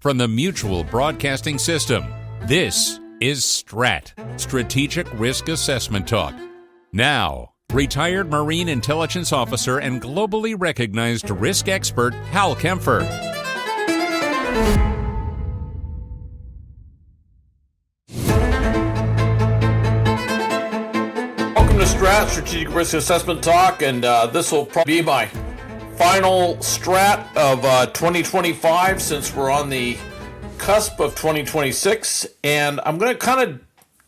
from the Mutual Broadcasting System. This is STRAT, Strategic Risk Assessment Talk. Now, retired Marine Intelligence Officer and globally recognized risk expert Hal Kempfer. Welcome to STRAT, Strategic Risk Assessment Talk, and this will probably be my final STRAT of 2025 since we're on the cusp of 2026, and I'm going to kind of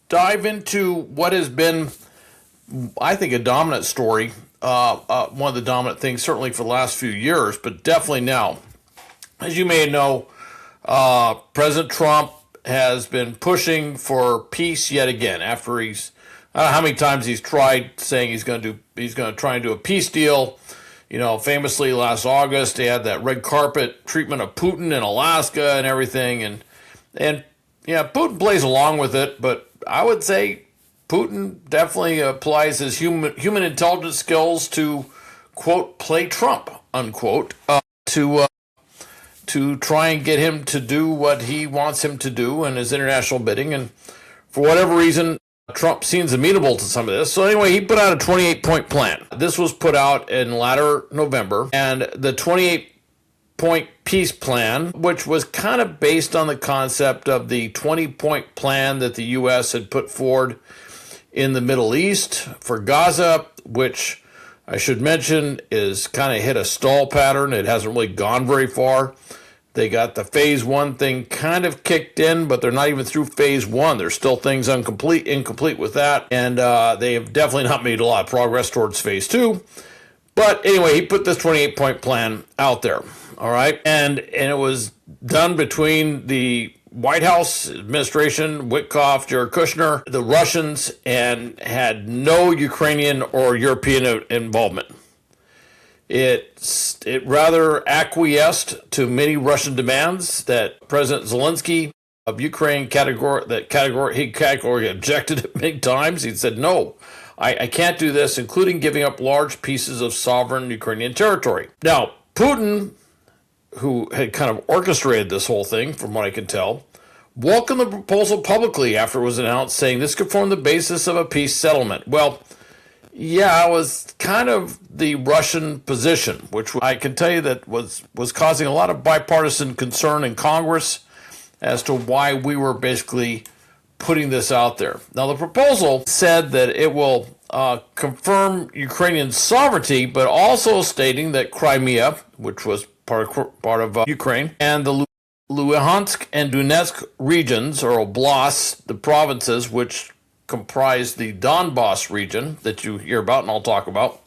dive into what has been, I think, a dominant story, one of the dominant things certainly for the last few years, but definitely now. As you may know, President Trump has been pushing for peace yet again after he's, I don't know how many times he's tried saying he's going to try and do a peace deal. You know, famously last August, they had that red carpet treatment of Putin in Alaska and everything. And yeah, Putin plays along with it, but I would say Putin definitely applies his human intelligence skills to, quote, play Trump, unquote, to try and get him to do what he wants him to do in his international bidding. And for whatever reason, Trump seems amenable to some of this. So anyway, he put out a 28-point plan. This was put out in latter November. And the 28-point peace plan, which was kind of based on the concept of the 20-point plan that the U.S. had put forward in the Middle East for Gaza, which I should mention is kind of hit a stall pattern. It hasn't really gone very far. They got the phase one thing kind of kicked in, but they're not even through phase one. There's still things incomplete with that. And they have definitely not made a lot of progress towards phase two. But anyway, he put this 28-point plan out there. All right. And it was done between the White House administration, Witkoff, Jared Kushner, the Russians, and had no Ukrainian or European involvement. It rather acquiesced to many Russian demands that President Zelensky of Ukraine categorically objected many times. He said, no, I can't do this, including giving up large pieces of sovereign Ukrainian territory. Now, Putin, who had kind of orchestrated this whole thing, from what I can tell, welcomed the proposal publicly after it was announced, saying this could form the basis of a peace settlement. Well, yeah, it was kind of the Russian position, which I can tell you that was causing a lot of bipartisan concern in Congress as to why we were basically putting this out there. Now, the proposal said that it will confirm Ukrainian sovereignty, but also stating that Crimea, which was part of Ukraine, and the Luhansk and Donetsk regions, or oblasts, the provinces which comprise the Donbass region that you hear about and I'll talk about,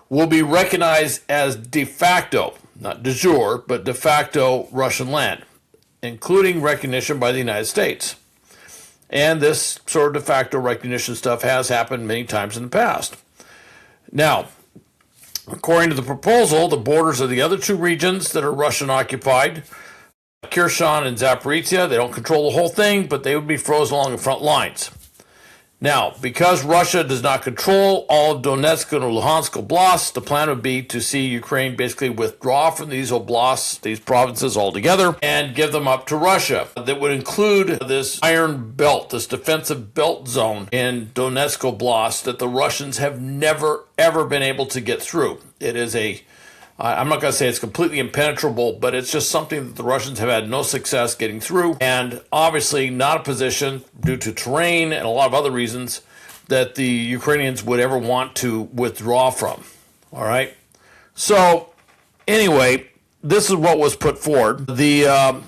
will be recognized as de facto, not de jure, but de facto Russian land, including recognition by the United States. And this sort of de facto recognition stuff has happened many times in the past. Now, according to the proposal, the borders of the other two regions that are Russian occupied, Kherson and Zaporizhia, they don't control the whole thing, but they would be frozen along the front lines. Now, because Russia does not control all of Donetsk and Luhansk oblasts, the plan would be to see Ukraine basically withdraw from these oblasts, these provinces altogether, and give them up to Russia. That would include this iron belt, this defensive belt zone in Donetsk Oblast that the Russians have never, ever been able to get through. It is I'm not going to say it's completely impenetrable, but it's just something that the Russians have had no success getting through, and obviously not a position, due to terrain and a lot of other reasons, that the Ukrainians would ever want to withdraw from. All right? So, anyway, this is what was put forward. The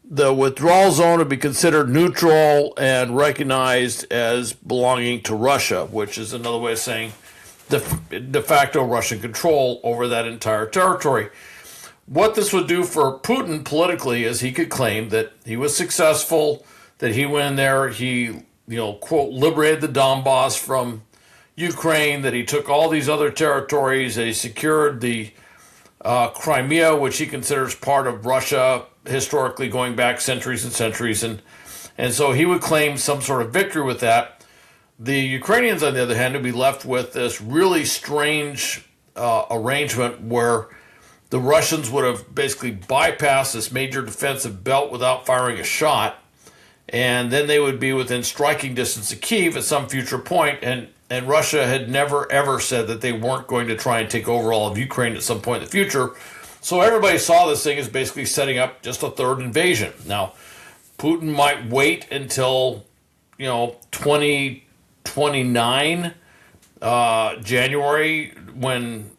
withdrawal zone would be considered neutral and recognized as belonging to Russia, which is another way of saying de facto Russian control over that entire territory. What this would do for Putin politically is he could claim that he was successful, that he went in there, he, quote, liberated the Donbass from Ukraine, that he took all these other territories, that he secured the Crimea, which he considers part of Russia historically going back centuries and centuries. And so he would claim some sort of victory with that. The Ukrainians, on the other hand, would be left with this really strange arrangement where the Russians would have basically bypassed this major defensive belt without firing a shot, and then they would be within striking distance of Kyiv at some future point. And Russia had never, ever said that they weren't going to try and take over all of Ukraine at some point in the future. So everybody saw this thing as basically setting up just a third invasion. Now, Putin might wait until, 2029, January, when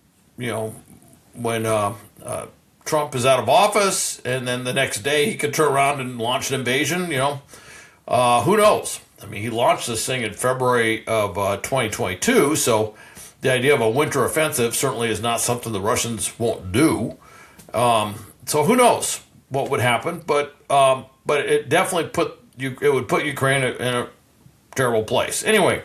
Trump is out of office, and then the next day he could turn around and launch an invasion. Who knows? I mean, he launched this thing in February of 2022, so the idea of a winter offensive certainly is not something the Russians won't do. So who knows what would happen? But it definitely would put Ukraine in a terrible place. Anyway.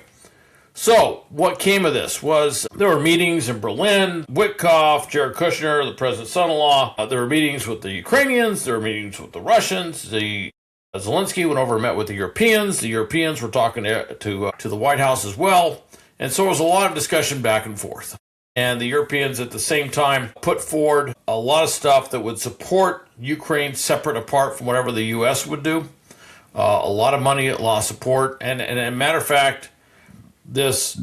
So, what came of this was there were meetings in Berlin, Witkoff, Jared Kushner, the president's son-in-law. There were meetings with the Ukrainians. There were meetings with the Russians. Zelensky went over and met with the Europeans. The Europeans were talking to the White House as well. And so there was a lot of discussion back and forth. And the Europeans at the same time put forward a lot of stuff that would support Ukraine separate apart from whatever the U.S. would do. A lot of money, a lot of support. And as a matter of fact, this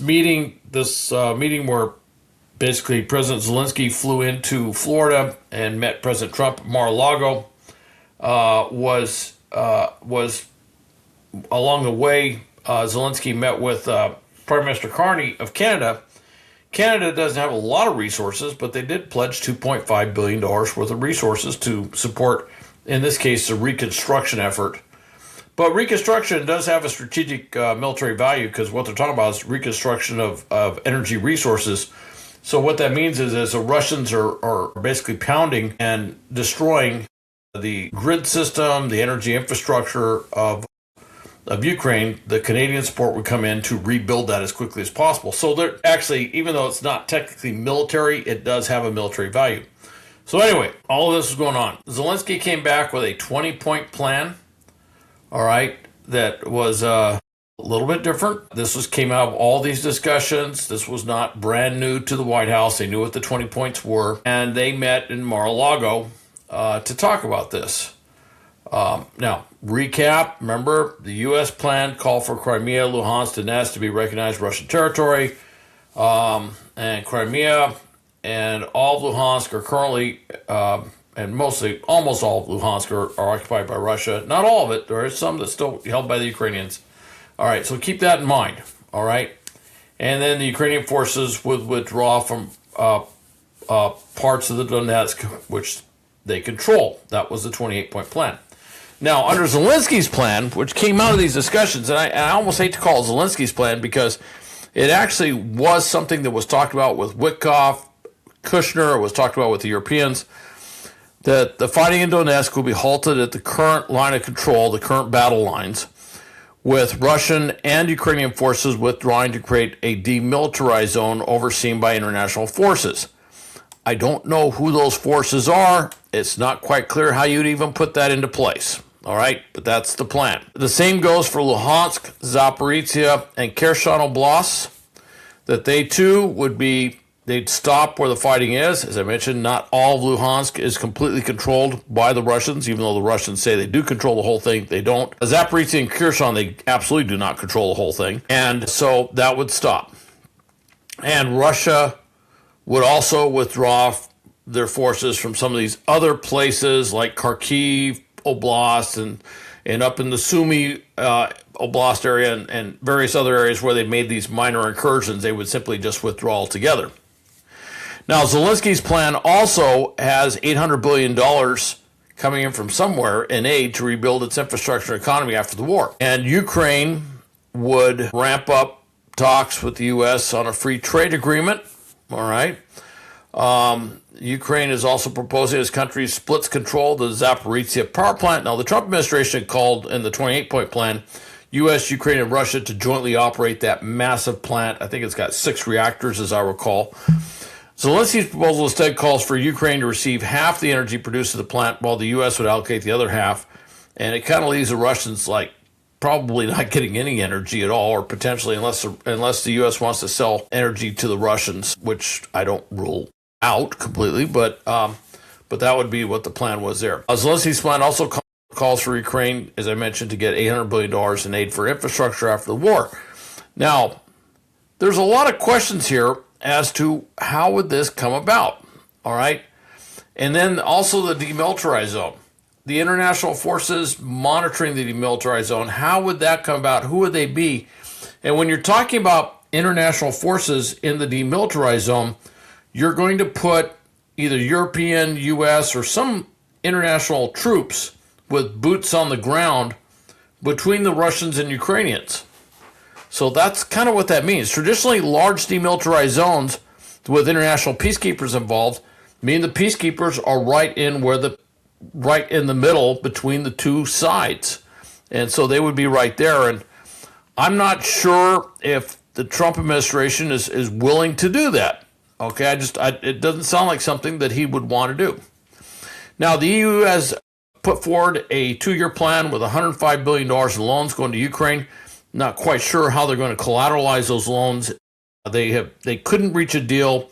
meeting where basically President Zelensky flew into Florida and met President Trump at Mar-a-Lago was along the way. Zelensky met with Prime Minister Carney of Canada. Canada doesn't have a lot of resources, but they did pledge $2.5 billion worth of resources to support, in this case, the reconstruction effort. But reconstruction does have a strategic military value, because what they're talking about is reconstruction of energy resources. So what that means is the Russians are basically pounding and destroying the grid system, the energy infrastructure of Ukraine, the Canadian support would come in to rebuild that as quickly as possible. So they're actually, even though it's not technically military, it does have a military value. So anyway, all of this is going on. Zelensky came back with a 20-point plan. All right, that was a little bit different. This came out of all these discussions. This was not brand new to the White House. They knew what the 20 points were, and they met in Mar-a-Lago to talk about this. Now, recap, remember, the U.S. plan called for Crimea, Luhansk, Donetsk to be recognized Russian territory, and Crimea and all of Luhansk are currently and almost all of Luhansk are occupied by Russia. Not all of it. There is some that's still held by the Ukrainians. All right, so keep that in mind. All right. And then the Ukrainian forces would withdraw from parts of the Donetsk, which they control. That was the 28-point plan. Now, under Zelensky's plan, which came out of these discussions, and I almost hate to call it Zelensky's plan because it actually was something that was talked about with Witkoff, Kushner, it was talked about with the Europeans, that the fighting in Donetsk will be halted at the current line of control, the current battle lines, with Russian and Ukrainian forces withdrawing to create a demilitarized zone overseen by international forces. I don't know who those forces are. It's not quite clear how you'd even put that into place. All right, but that's the plan. The same goes for Luhansk, Zaporizhia, and Kherson Oblasts, that they too they'd stop where the fighting is. As I mentioned, not all of Luhansk is completely controlled by the Russians, even though the Russians say they do control the whole thing. They don't. Zaporizhia and Kherson, they absolutely do not control the whole thing. And so that would stop. And Russia would also withdraw their forces from some of these other places like Kharkiv Oblast and up in the Sumy Oblast area and various other areas where they made these minor incursions. They would simply just withdraw altogether. Now, Zelensky's plan also has $800 billion coming in from somewhere in aid to rebuild its infrastructure and economy after the war. And Ukraine would ramp up talks with the U.S. on a free trade agreement. All right. Ukraine is also proposing its country splits control of the Zaporizhia power plant. Now, the Trump administration called in the 28-point plan U.S., Ukraine, and Russia to jointly operate that massive plant. I think it's got 6 reactors, as I recall. Zelensky's proposal instead calls for Ukraine to receive half the energy produced at the plant, while the U.S. would allocate the other half. And it kind of leaves the Russians probably not getting any energy at all, or potentially unless the U.S. wants to sell energy to the Russians, which I don't rule out completely, but that would be what the plan was there. Zelensky's plan also calls for Ukraine, as I mentioned, to get $800 billion in aid for infrastructure after the war. Now, there's a lot of questions here as to how would this come about, all right? And then also the demilitarized zone. The international forces monitoring the demilitarized zone, how would that come about? Who would they be? And when you're talking about international forces in the demilitarized zone, you're going to put either European, U.S., or some international troops with boots on the ground between the Russians and Ukrainians. So that's kind of what that means. Traditionally, large demilitarized zones with international peacekeepers involved mean the peacekeepers are right in the middle between the two sides. And so they would be right there. And I'm not sure if the Trump administration is willing to do that. Okay, it doesn't sound like something that he would want to do. Now, the EU has put forward a 2-year plan with $105 billion in loans going to Ukraine. Not quite sure how they're going to collateralize those loans. They couldn't reach a deal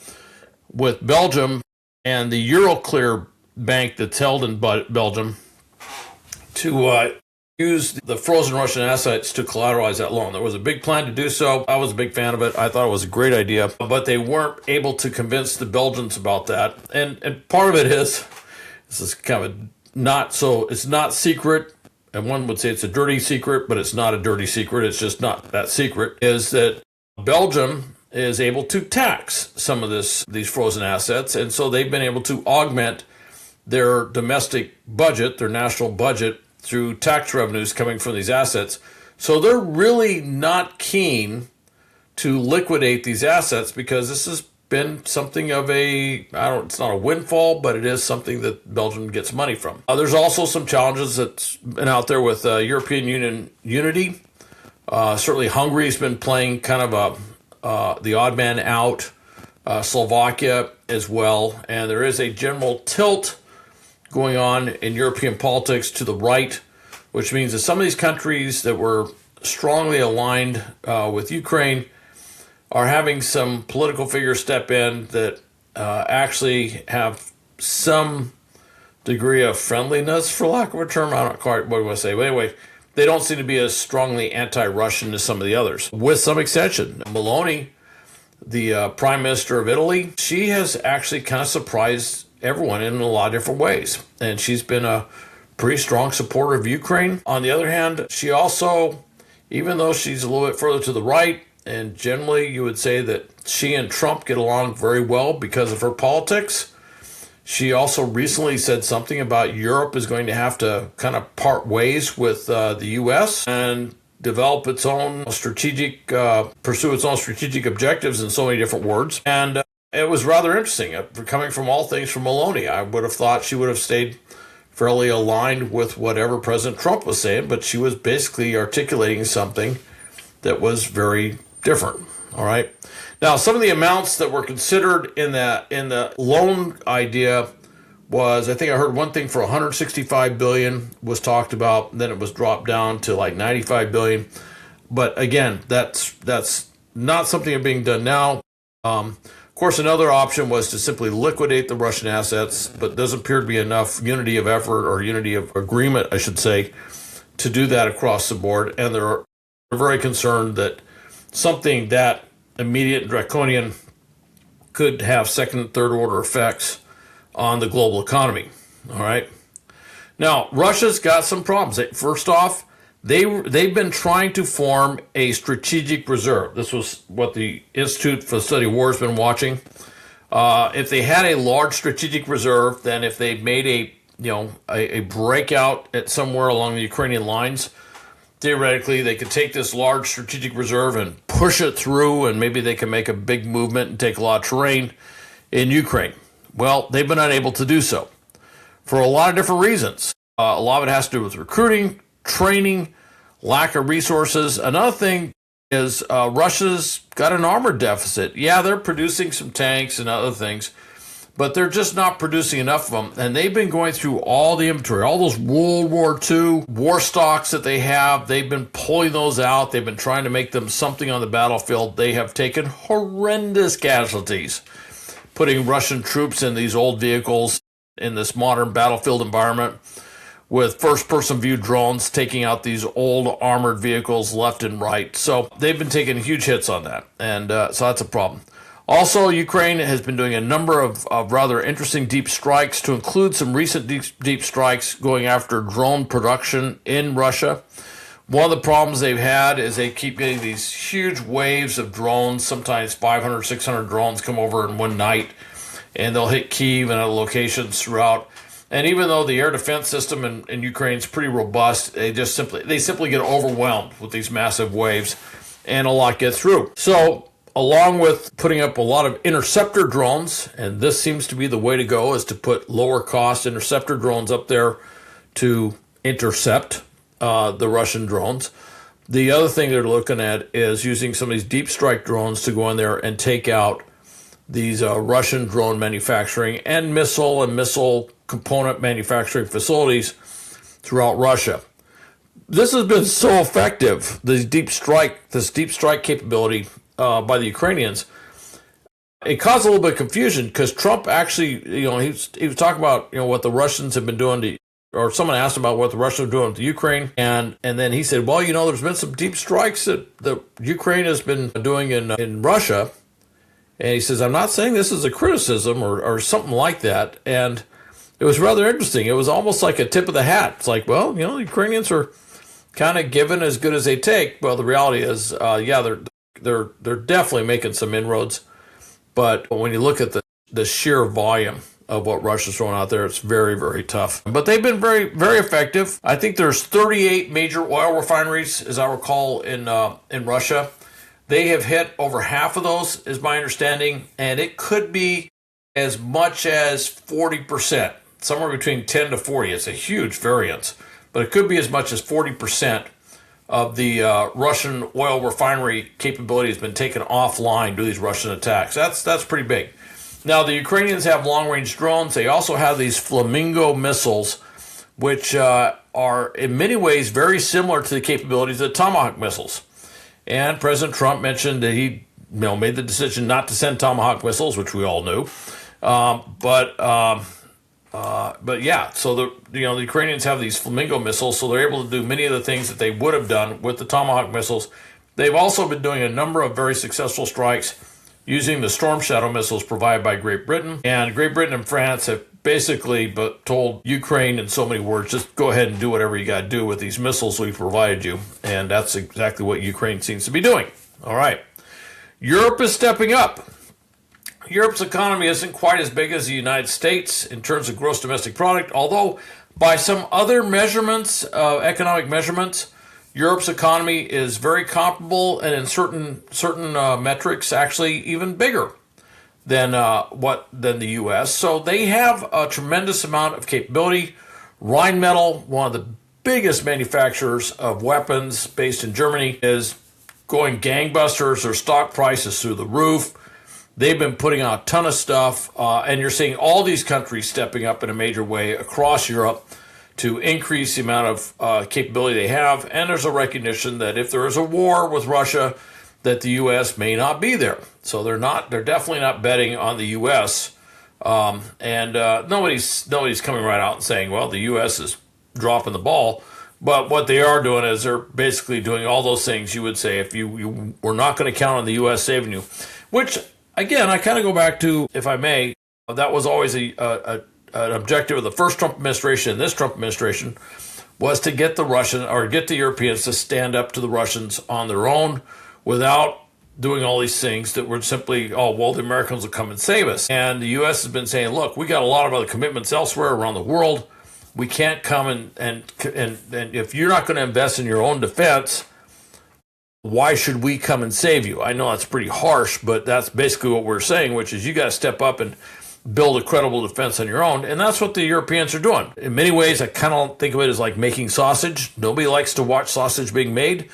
with Belgium and the Euroclear bank that's held in Belgium to use the frozen Russian assets to collateralize that loan. There was a big plan to do so. I was a big fan of it. I thought it was a great idea, but they weren't able to convince the Belgians about that. And part of it is, this is kind of it's not secret, and one would say it's a dirty secret, but it's not a dirty secret. It's just not that secret, is that Belgium is able to tax some of these frozen assets, and so they've been able to augment their domestic budget, their national budget, through tax revenues coming from these assets. So they're really not keen to liquidate these assets because this has been something of it's not a windfall, but it is something that Belgium gets money from. There's also some challenges that's been out there with European Union unity. Certainly Hungary's been playing kind of the odd man out, Slovakia as well, and there is a general tilt going on in European politics to the right, which means that some of these countries that were strongly aligned with Ukraine are having some political figures step in that actually have some degree of friendliness, for lack of a term. I don't quite what I want to say. But anyway, they don't seem to be as strongly anti-Russian as some of the others. With some exception, Meloni, the Prime Minister of Italy, she has actually kind of surprised everyone in a lot of different ways. And she's been a pretty strong supporter of Ukraine. On the other hand, she also, even though she's a little bit further to the right, and generally you would say that she and Trump get along very well because of her politics, she also recently said something about Europe is going to have to kind of part ways with the U.S. and develop its own pursue its own strategic objectives in so many different words. And it was rather interesting. Coming from all things from Meloni, I would have thought she would have stayed fairly aligned with whatever President Trump was saying, but she was basically articulating something that was very different. All right. Now, some of the amounts that were considered in the loan idea was, I think I heard one thing for $165 billion was talked about, then it was dropped down to like $95 billion. But again, that's not something that's being done now. Of course, another option was to simply liquidate the Russian assets, but doesn't appear to be enough unity of effort or unity of agreement, I should say, to do that across the board. And they're very concerned that something that immediate and draconian could have second and third order effects on the global economy. All right. Now, Russia's got some problems. First off, they've been trying to form a strategic reserve. This was what the Institute for the Study of War has been watching. If they had a large strategic reserve, then if they made a breakout at somewhere along the Ukrainian lines, theoretically they could take this large strategic reserve and push it through, and maybe they can make a big movement and take a lot of terrain in Ukraine. Well, they've been unable to do so for a lot of different reasons. A lot of it has to do with recruiting, training, lack of resources. Another thing is Russia's got an armor deficit. Yeah, they're producing some tanks and other things, but they're just not producing enough of them. And they've been going through all the inventory, all those World War II war stocks that they have. They've been pulling those out. They've been trying to make them something on the battlefield. They have taken horrendous casualties putting Russian troops in these old vehicles in this modern battlefield environment with first-person view drones taking out these old armored vehicles left and right. So they've been taking huge hits on that, and so that's a problem. Also, Ukraine has been doing a number of rather interesting deep strikes, to include some recent deep strikes going after drone production in Russia. One of the problems they've had is they keep getting these huge waves of drones, sometimes 500, 600 drones come over in one night, and they'll hit Kyiv and other locations throughout. And even though the air defense system in Ukraine is pretty robust, they simply get overwhelmed with these massive waves, and a lot gets through. So, along with putting up a lot of interceptor drones, and this seems to be the way to go, is to put lower cost interceptor drones up there to intercept the Russian drones. The other thing they're looking at is using some of these deep strike drones to go in there and take out these Russian drone manufacturing and missile component manufacturing facilities throughout Russia. This has been so effective, this deep strike capability by the Ukrainians. It caused a little bit of confusion because Trump actually, he was talking about what the Russians have been doing to, or someone asked him about what the Russians are doing to Ukraine, and then he said, well, there's been some deep strikes that the Ukraine has been doing in Russia, and he says, I'm not saying this is a criticism or something like that, and it was rather interesting. It was almost like a tip of the hat. It's like, well, the Ukrainians are kind of given as good as they take. Well, the reality is, they're definitely making some inroads, but when you look at the sheer volume of what Russia's throwing out there, it's very, very tough. But they've been very, very effective. I think there's 38 major oil refineries, as I recall, in Russia. They have hit over half of those, is my understanding, and it could be as much as 40%, somewhere between 10 to 40. It's a huge variance, but it could be as much as 40% of the Russian oil refinery capability has been taken offline due to these Russian attacks. That's pretty big. Now, the Ukrainians have long-range drones. They also have these Flamingo missiles, which are in many ways very similar to the capabilities of the Tomahawk missiles. And President Trump mentioned that he made the decision not to send Tomahawk missiles, which we all knew. But yeah, so the Ukrainians have these Flamingo missiles, so they're able to do many of the things that they would have done with the Tomahawk missiles. They've also been doing a number of very successful strikes using the Storm Shadow missiles provided by Great Britain. And Great Britain and France have basically told Ukraine in so many words, just go ahead and do whatever you got to do with these missiles we've provided you. And that's exactly what Ukraine seems to be doing. All right. Europe is stepping up. Europe's economy isn't quite as big as the United States in terms of gross domestic product, although by some other measurements, economic measurements, Europe's economy is very comparable, and in certain metrics, actually even bigger than the U.S. So they have a tremendous amount of capability. Rheinmetall, one of the biggest manufacturers of weapons based in Germany, is going gangbusters. Their stock price is through the roof. They've been putting out a ton of stuff, and you're seeing all these countries stepping up in a major way across Europe to increase the amount of capability they have. And there's a recognition that if there is a war with Russia, that the U.S. may not be there. So they're definitely not betting on the U.S. And nobody's coming right out and saying, well, the U.S. is dropping the ball. But what they are doing is they're basically doing all those things you would say if you were not going to count on the U.S. saving you, which, again, I kind of go back to, if I may, that was always an objective of the first Trump administration and this Trump administration, was to get the Europeans to stand up to the Russians on their own without doing all these things that were simply, the Americans will come and save us. And the U.S. has been saying, look, we got a lot of other commitments elsewhere around the world. We can't come and if you're not going to invest in your own defense, why should we come and save you? I know that's pretty harsh, but that's basically what we're saying, which is you got to step up and build a credible defense on your own. And that's what the Europeans are doing. In many ways, I kind of think of it as like making sausage. Nobody likes to watch sausage being made,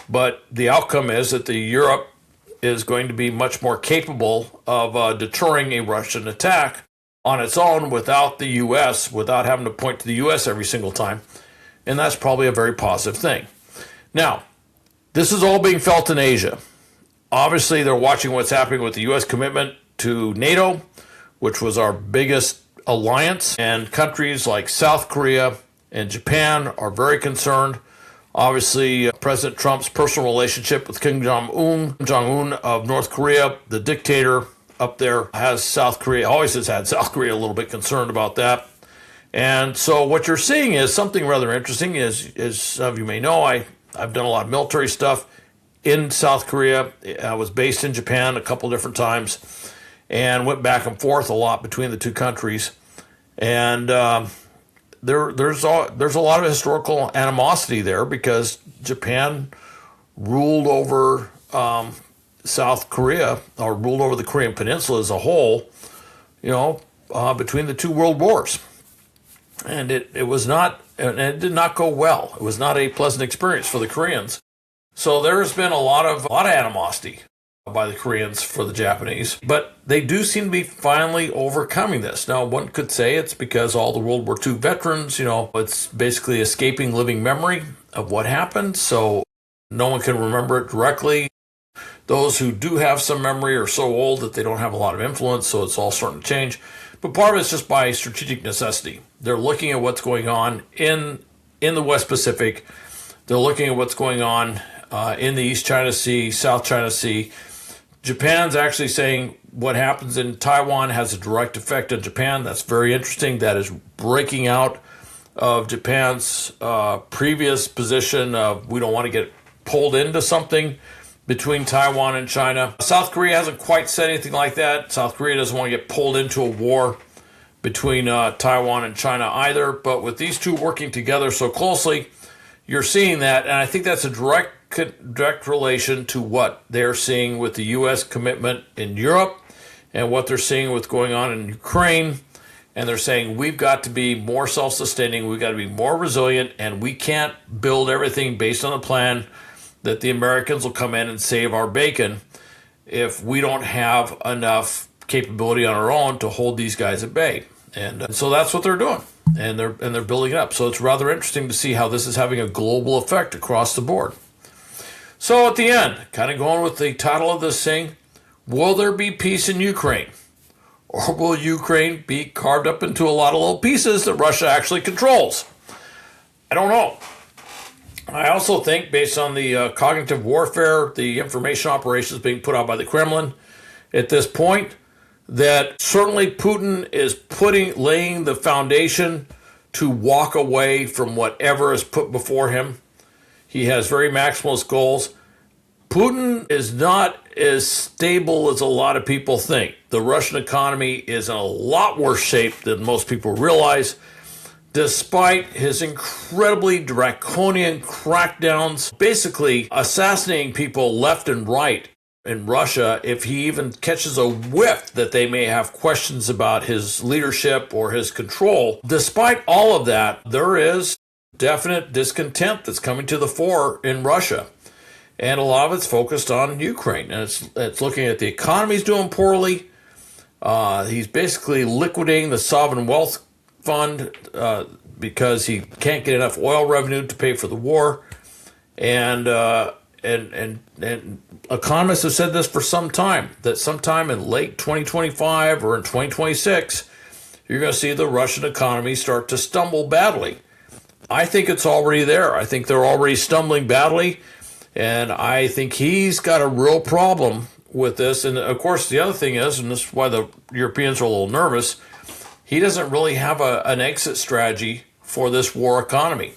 but the outcome is that Europe is going to be much more capable of deterring a Russian attack on its own without the U.S., without having to point to the U.S. every single time. And that's probably a very positive thing. Now, this is all being felt in Asia. Obviously, they're watching what's happening with the U.S. commitment to NATO, which was our biggest alliance, and countries like South Korea and Japan are very concerned. Obviously, President Trump's personal relationship with Kim Jong-un of North Korea, the dictator up there, has South Korea, always has had South Korea a little bit concerned about that. And so what you're seeing is something rather interesting. As some of you may know, I've done a lot of military stuff in South Korea. I was based in Japan a couple different times and went back and forth a lot between the two countries. And there's a lot of historical animosity there because Japan ruled over South Korea, or ruled over the Korean Peninsula as a whole, between the two world wars. And it was not, and it did not go well. It was not a pleasant experience for the Koreans. So there's been a lot of animosity by the Koreans for the Japanese, but they do seem to be finally overcoming this. Now, one could say it's because all the World War II veterans, it's basically escaping living memory of what happened, so no one can remember it directly. Those who do have some memory are so old that they don't have a lot of influence, so it's all starting to change. But part of it's just by strategic necessity. They're looking at what's going on in the West Pacific. They're looking at what's going on in the East China Sea, South China Sea. Japan's actually saying what happens in Taiwan has a direct effect on Japan. That's very interesting. That is breaking out of Japan's previous position of we don't want to get pulled into something between Taiwan and China. South Korea hasn't quite said anything like that. South Korea doesn't want to get pulled into a war between Taiwan and China either. But with these two working together so closely, you're seeing that. And I think that's a direct relation to what they're seeing with the U.S. commitment in Europe and what they're seeing with going on in Ukraine. And they're saying we've got to be more self-sustaining, we've got to be more resilient, and we can't build everything based on the plan that the Americans will come in and save our bacon if we don't have enough capability on our own to hold these guys at bay. And so that's what they're doing, and they're building it up. So it's rather interesting to see how this is having a global effect across the board. So at the end, kind of going with the title of this thing, will there be peace in Ukraine? Or will Ukraine be carved up into a lot of little pieces that Russia actually controls? I don't know. I also think, based on the cognitive warfare, the information operations being put out by the Kremlin at this point, that certainly Putin is laying the foundation to walk away from whatever is put before him. He has very maximalist goals. Putin is not as stable as a lot of people think. The Russian economy is in a lot worse shape than most people realize, despite his incredibly draconian crackdowns, basically assassinating people left and right in Russia. If he even catches a whiff that they may have questions about his leadership or his control, despite all of that, there is definite discontent that's coming to the fore in Russia. And a lot of it's focused on Ukraine. And it's looking at the economy's doing poorly. He's basically liquidating the sovereign wealth fund because he can't get enough oil revenue to pay for the war. And economists have said this for some time, that sometime in late 2025 or in 2026, you're going to see the Russian economy start to stumble badly. I think it's already there. I think they're already stumbling badly. And I think he's got a real problem with this. And of course, the other thing is, and this is why the Europeans are a little nervous, he doesn't really have an exit strategy for this war economy.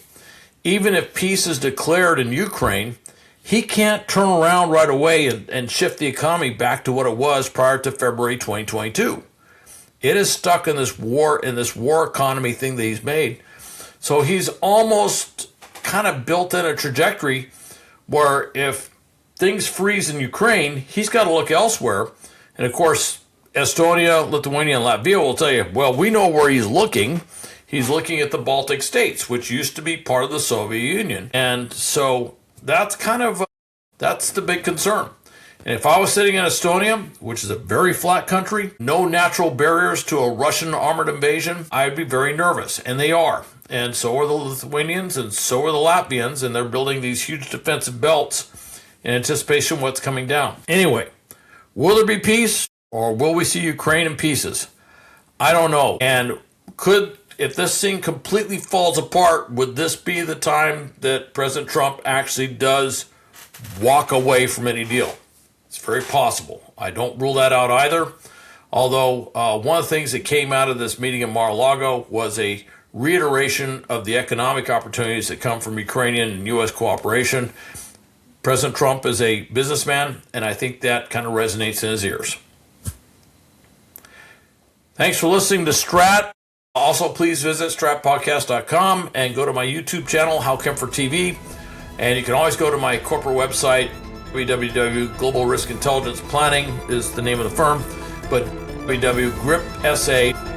Even if peace is declared in Ukraine, he can't turn around right away and shift the economy back to what it was prior to February 2022. It is stuck in this war economy thing that he's made. So he's almost kind of built in a trajectory where if things freeze in Ukraine, he's got to look elsewhere. And of course, Estonia, Lithuania, and Latvia will tell you, well, we know where he's looking. He's looking at the Baltic states, which used to be part of the Soviet Union. And so that's that's the big concern. And if I was sitting in Estonia, which is a very flat country, no natural barriers to a Russian armored invasion, I'd be very nervous. And they are. And so are the Lithuanians, and so are the Latvians, and they're building these huge defensive belts in anticipation of what's coming down. Anyway, will there be peace? Or will we see Ukraine in pieces? I don't know. And if this thing completely falls apart, would this be the time that President Trump actually does walk away from any deal? It's very possible. I don't rule that out either. Although one of the things that came out of this meeting in Mar-a-Lago was a reiteration of the economic opportunities that come from Ukrainian and U.S. cooperation. President Trump is a businessman, and I think that kind of resonates in his ears. Thanks for listening to STRAT. Also, please visit stratpodcast.com and go to my YouTube channel, Hal Kempfer TV. And you can always go to my corporate website, www.global risk intelligence planning is the name of the firm, but www.gripsa.com.